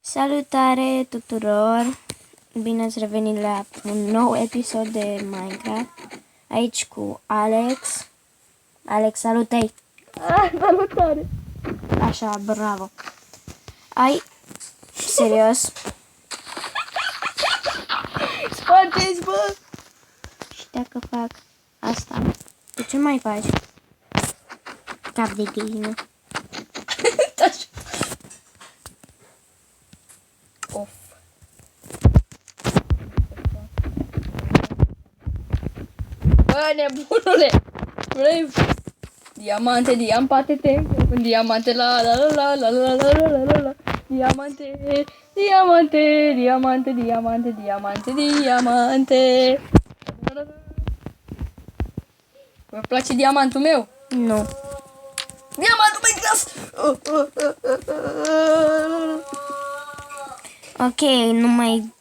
Salutare tuturor! Bine ați revenit la un nou episod de Minecraft. Aici cu Alex. Alex, salută-i! Salutare! Așa, bravo! Ai, serios? Spargeți, bă! Și dacă fac asta, tu ce mai faci? Cap de găină. Of. Bă, nebunule! Vrei diamante, diamante, la la la la la la la la la la diamante, diamante, diamante, diamante, diamante, diamante. Vă place diamantul meu? Nu. Diamantul meu gras! Ok, nu mai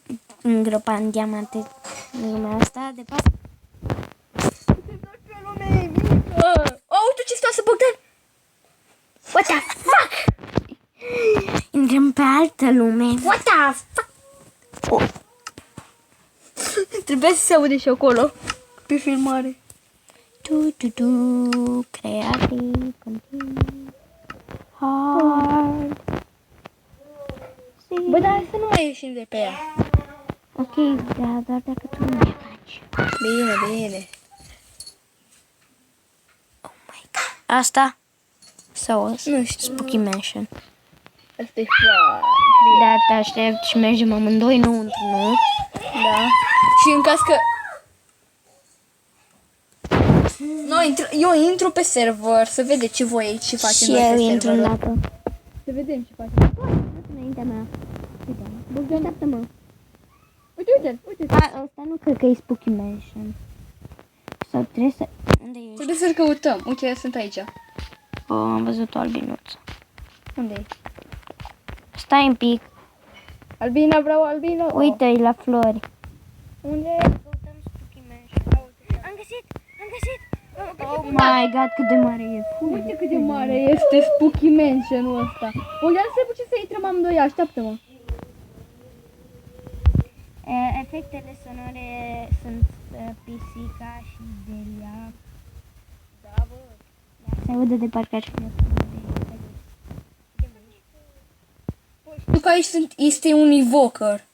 îngropa în diamante în lumea asta, de fapt. Oh, uite ce stasă, Bogdan! What the fuck? Intrăm pe altă lume. What the fuck? Oh. Trebuia să se aude și acolo, pe filmare. Creativ, continuu, hard. Bă, dar să nu mai ieșim de pe ea. Ok, da, doar dacă tu nu mai faci. Bine, bine. Oh my god. Asta? Sau Nu știu. Spooky Mansion. Asta e foarte. Da, te aștept și mergem amândoi, nu într-unul. Da. Și în caz că... Eu intru pe server să vedem ce voi aici și facem Și noi eu pe intru server. îndată. Să vedem ce facem. Înaintea mea. Uite, Bogdan, așteaptă-mă. Uite. Ăsta nu cred că e Spooky Mansion. Sau trebuie să... Unde ești? Trebuie să-l căutăm. Uite, sunt aici. Oh, am văzut o albinuță. Unde e? Stai un pic. Albina, vreau albina. Uite-i la flori. Unde? Căutăm Spooky Mansion. Am găsit! Oh my god, cât de mare e. Uite cât de mare este Spooky Mansion-ul ăsta. Bogdan, să putem să intrăm amândoi, așteaptă-mă. Efectele sonore sunt pisica și Delia. Da, bă. Se aude de parcă aș fi Știu că aici este un evoker.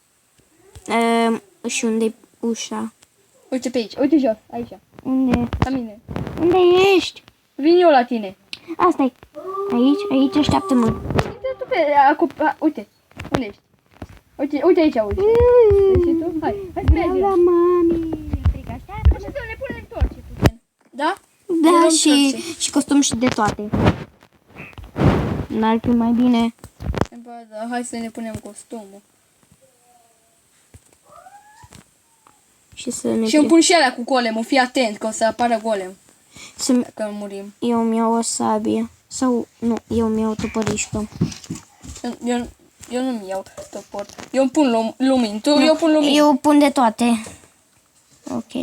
și unde-i ușa? Uite pe aici, uite jos, aici, Unde? la mine. Unde ești? Vin eu la tine. Asta-i. Aici, așteaptă-mă. Uite tu uite, unde ești? Uite aici, uite. Și tu? Hai să mergem. La mami. Trebuie să ne punem torce puțin. Da? Da, luăm și costum și de toate. N-ar fi mai bine. Bă, da, hai să ne punem costumul. Și să ne... Și îmi pun și alea cu golemul, fii atent că o să apară golem. Dacă murim. Eu mi-au o sabie. Sau, nu, eu mi-au toporiștul. Eu nu-mi iau topor. Eu îmi pun lumini. Eu pun lumini. Eu pun de toate. Ok.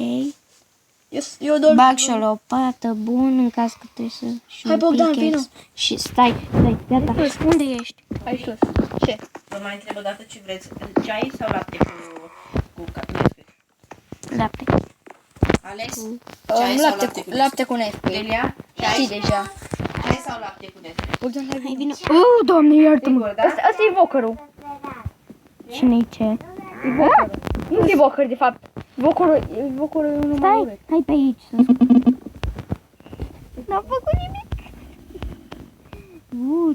Eu doar... Bag și o lopată, bun, în caz că trebuie să... Și Hai, un Bogdan, pickaxe. vino. Și stai, gata. Unde ești? Hai sus. Ce? Vă mai întreb o dată ce vreți, ceai sau lapte cu Nesquik? Lapte. Alex? Ceai sau lapte cu Lapte cu Nesquik. Delia? Știi deja. Ceai sau lapte cu Nesquik? Bogdan, hai Hai, vino. vino. Doamne, iartă-mă. Sigur, da? Asta e evokerul. Cine-i ce? Nu e evoker, de fapt. Evokerul e unul mai urât. Stai, hai pe aici. N-am făcut nimic.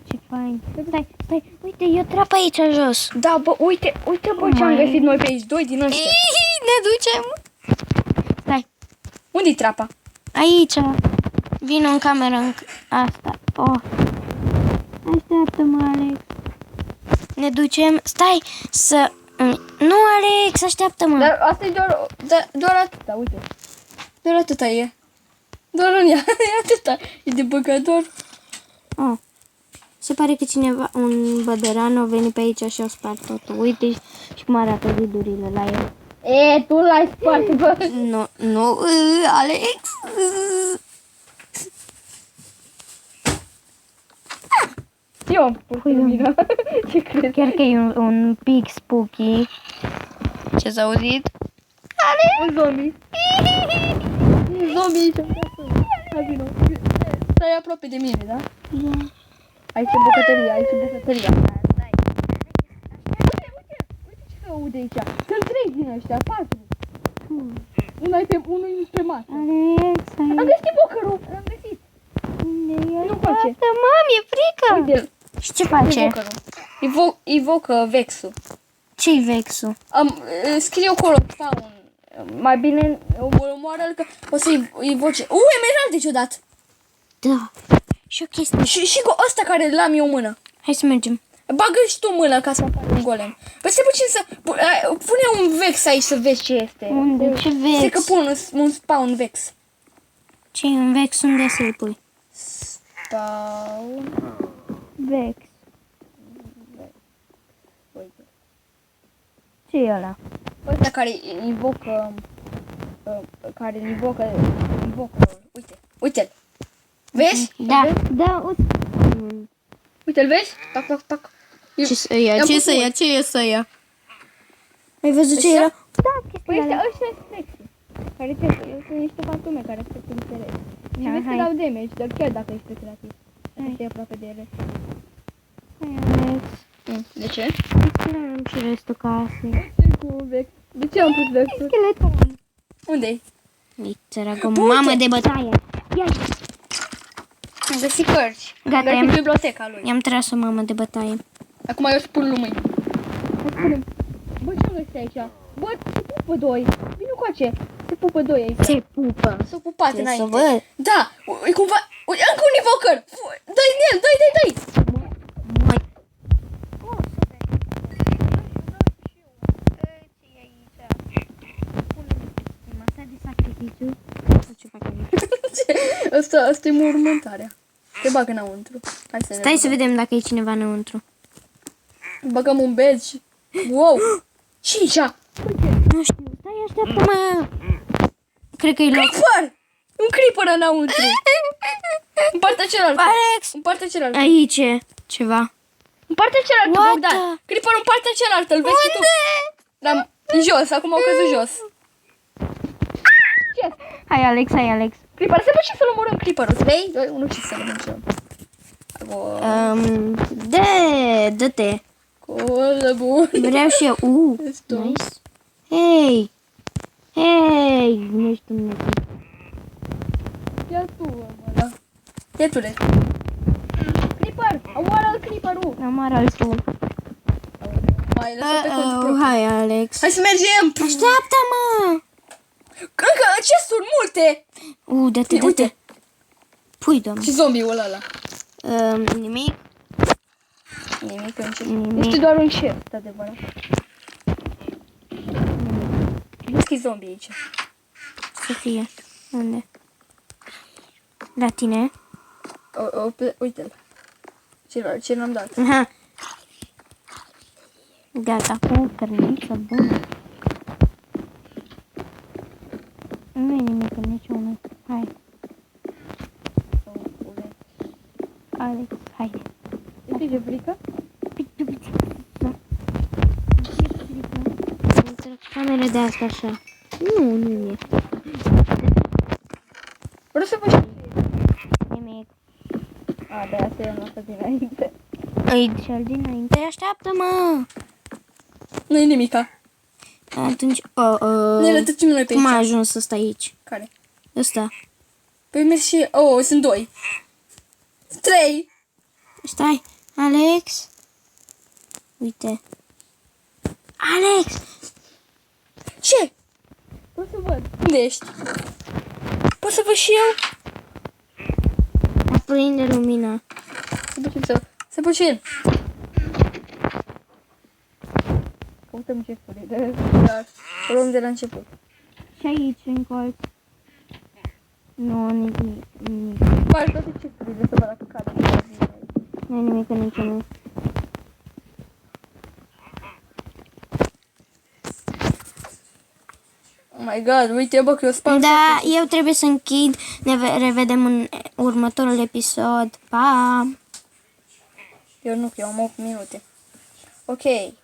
Ce fain. Stai, uite, e o trapă aici jos. Da, bă, uite bă ce am găsit noi pe aici. Doi din ăștia. Ne ducem. Stai, Unde-i trapa? aici. Vino în cameră asta. Oh. Așteaptă-mă, Alex. Ne ducem. Stai să... Nu, Alex, așteaptă-mă. Dar asta e doar atâta, uite. Doar atâta e. Doar în ea, e atâta. E de băgat doar. Oh. Se pare că cineva, un bădăran, a venit pe aici și a spart totul. Uite și cum arată zidurile la el. E, tu l-ai spart, bă. Nu, Alex. eu pur lumină. Ce crezi? Chiar că e un pic spooky. Ce s-a auzit? Un zombie. Un zombie aici. Hai vino. Stai aproape de mine, da? Aici e bucătăria, aici e bucătăria. Uite ce se aude aici. Sunt 3 din ăștia, 4. Unul pe masă. Alex, Am găsit bocărul, l-am găsit. Nu face. Mami, e frică. Uite-l. Și ce face? Invocă Vexul. Ce-i Vexul? Scrie acolo spawn. Mai bine omoară-l că o să-i invoce. Emeralde ciudat. Da. Și o chestie. Și cu ăsta care l-am eu în mână. Hai să mergem. Bagă și tu mâna ca să apară un golem. Păi stai puțin să... Pune un Vex aici să vezi ce este. Unde? Ce Vex? Stai că pun un spawn Vex. Ce e un Vex? Unde să-l pui? Spawn... Vex. Uite. Ce e ăla? Ăsta care invocă... invocă... Uite. Uite-l. Vezi? Da. Da, uite. Uite-l vezi? Tac, tac, tac. Ce să ia? I-am Ce pus să ia? mult. Ce e să ia? Ai văzut ce Ăștia? era? Da, Păi chestia ăștia sunt Vexi. Care sunt niște fantume care se înțeles. Și Da, vezi că hai. dau damage, dar chiar dacă ești creativ. Dacă stai aproape de ele. Hai, Alex. De ce? Am și restul casei. Ce cu Vex? De ce am pus Vexul? Skeleton. Unde-i? Ei, țăragă, mamă de bătaie. Ia, Am găsit cărți. Gata, Am găsit i-am- biblioteca lui. i-am tras o mamă de bătaie. Acum eu spun lui mâini. Hai spunem. Bă, ce am găsit aici? Bă, se pupă doi. Vino coace. Se pupă doi aici. Se pupă. S-au pupat Ce să înainte. văd? Da, e cumva... Uite, încă un invoker. Dă-i în el, dă-i. Mai. Asta e mormântarea. Te bag înăuntru. Hai să Stai să vedem dacă e cineva înăuntru. Băgăm un badge. Wow! Și aici? Nu știu, stai, așteaptă-mă. Cred că e loc. Creeper! Un creeper înăuntru. În partea cealaltă. Alex! În partea cealaltă. Aici e ceva. În partea cealaltă, What Bogdan. the- Creeper în partea cealaltă, îl vezi și tu. Dar în jos, acum au căzut jos. Ce? Hai, Alex, hai, Alex. Creeper, să văd și să-l omorâm creeperul. 3, 2, 1 și să-l omorâm. Dă-te. Colă bun. Vreau și eu. Este Nice. Hei. Hei, nu ești un nebun. Ia tu, mă, da. Ia tu, le. Creeper, omoară-l creeperul. Am altul. Mai lăsă pe cont propriu. Hai, Alex. Hai să mergem. Așteaptă-mă. Încă chesturi multe. Dă-te. Uite. Pui, doamne. Și zombiul ăla. Nimic. Nimic în ce. Nimic. Este doar un chest, adevărat. Vezi că e zombie aici. Să fie. Unde? La tine? Uite-l. Ce l-am dat? Aha. Gata, cu cărniță bună. Nu e nimic în niciunul. Hai, Alex, haide. Este ce frică? Camera de asta așa. Nu e. Vreau să văd și... Nimic. A, de asta i-am lăsat dinainte. Ai cel dinainte, așteaptă-mă! Nu e nimica. Atunci, Ne rătăcim noi pe cum a aici. ajuns ăsta aici? Care? Ăsta. Păi mergi și... sunt 2. 3. Stai, Alex. Uite. Alex! Ce? Pot să văd. Unde ești? Pot să văd și eu? Aprinde lumina. Să ducem să văd și el. Căutăm chefurile, dar o luăm de la început. Și aici, în colț. Nu, nimic. Faci toate chefurile să văd dacă cade. Nu e nimic în niciunul. Oh my god, uite bă că eu spun. Da, eu trebuie să închid. Ne revedem în următorul episod. Pa! Eu nu, eu am 8 minute. Ok.